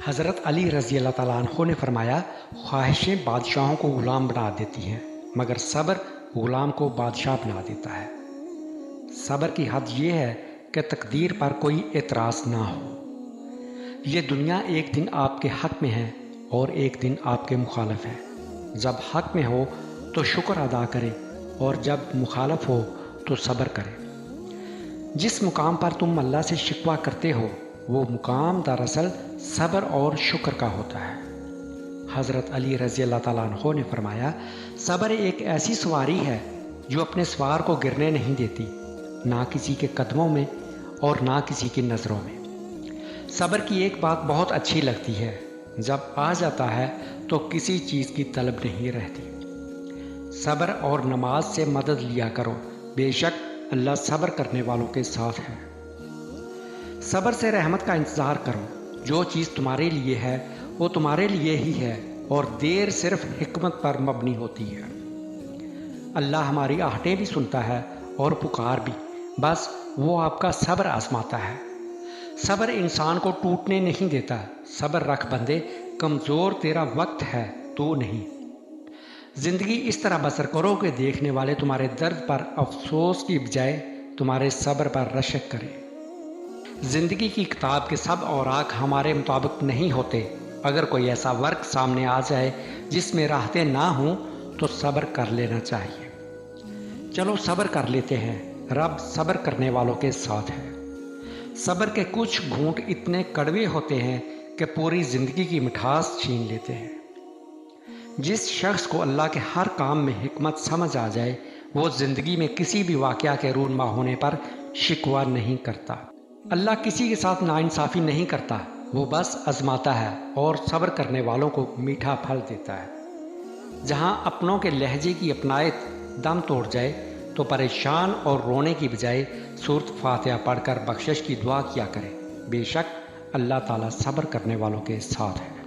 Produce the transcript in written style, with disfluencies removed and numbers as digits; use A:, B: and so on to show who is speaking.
A: حضرت علی رضی اللہ تعالیٰ عنہ نے فرمایا، خواہشیں بادشاہوں کو غلام بنا دیتی ہیں مگر صبر غلام کو بادشاہ بنا دیتا ہے۔ صبر کی حد یہ ہے کہ تقدیر پر کوئی اعتراض نہ ہو۔ یہ دنیا ایک دن آپ کے حق میں ہے اور ایک دن آپ کے مخالف ہے۔ جب حق میں ہو تو شکر ادا کرے اور جب مخالف ہو تو صبر کرے۔ جس مقام پر تم اللہ سے شکوہ کرتے ہو وہ مقام دراصل صبر اور شکر کا ہوتا ہے۔ حضرت علی رضی اللہ تعالیٰ عنہ نے فرمایا، صبر ایک ایسی سواری ہے جو اپنے سوار کو گرنے نہیں دیتی، نہ کسی کے قدموں میں اور نہ کسی کی نظروں میں۔ صبر کی ایک بات بہت اچھی لگتی ہے، جب آ جاتا ہے تو کسی چیز کی طلب نہیں رہتی۔ صبر اور نماز سے مدد لیا کرو، بے شک اللہ صبر کرنے والوں کے ساتھ ہے۔ صبر سے رحمت کا انتظار کرو، جو چیز تمہارے لیے ہے وہ تمہارے لیے ہی ہے اور دیر صرف حکمت پر مبنی ہوتی ہے۔ اللہ ہماری آہٹیں بھی سنتا ہے اور پکار بھی، بس وہ آپ کا صبر آزماتا ہے۔ صبر انسان کو ٹوٹنے نہیں دیتا۔ صبر رکھ بندے، کمزور تیرا وقت ہے تو نہیں۔ زندگی اس طرح بسر کرو کہ دیکھنے والے تمہارے درد پر افسوس کی بجائے تمہارے صبر پر رشک کریں۔ زندگی کی کتاب کے سب اوراق ہمارے مطابق نہیں ہوتے۔ اگر کوئی ایسا ورق سامنے آ جائے جس میں راحتیں نہ ہوں تو صبر کر لینا چاہیے۔ چلو صبر کر لیتے ہیں، رب صبر کرنے والوں کے ساتھ ہے۔ صبر کے کچھ گھونٹ اتنے کڑوے ہوتے ہیں کہ پوری زندگی کی مٹھاس چھین لیتے ہیں۔ جس شخص کو اللہ کے ہر کام میں حکمت سمجھ آ جائے وہ زندگی میں کسی بھی واقعہ کے رونما ہونے پر شکوہ نہیں کرتا۔ اللہ کسی کے ساتھ ناانصافی نہیں کرتا، وہ بس آزماتا ہے اور صبر کرنے والوں کو میٹھا پھل دیتا ہے۔ جہاں اپنوں کے لہجے کی اپنائیت دم توڑ جائے تو پریشان اور رونے کی بجائے سورۃ فاتحہ پڑھ کر بخشش کی دعا کیا کرے، بے شک اللہ تعالیٰ صبر کرنے والوں کے ساتھ ہے۔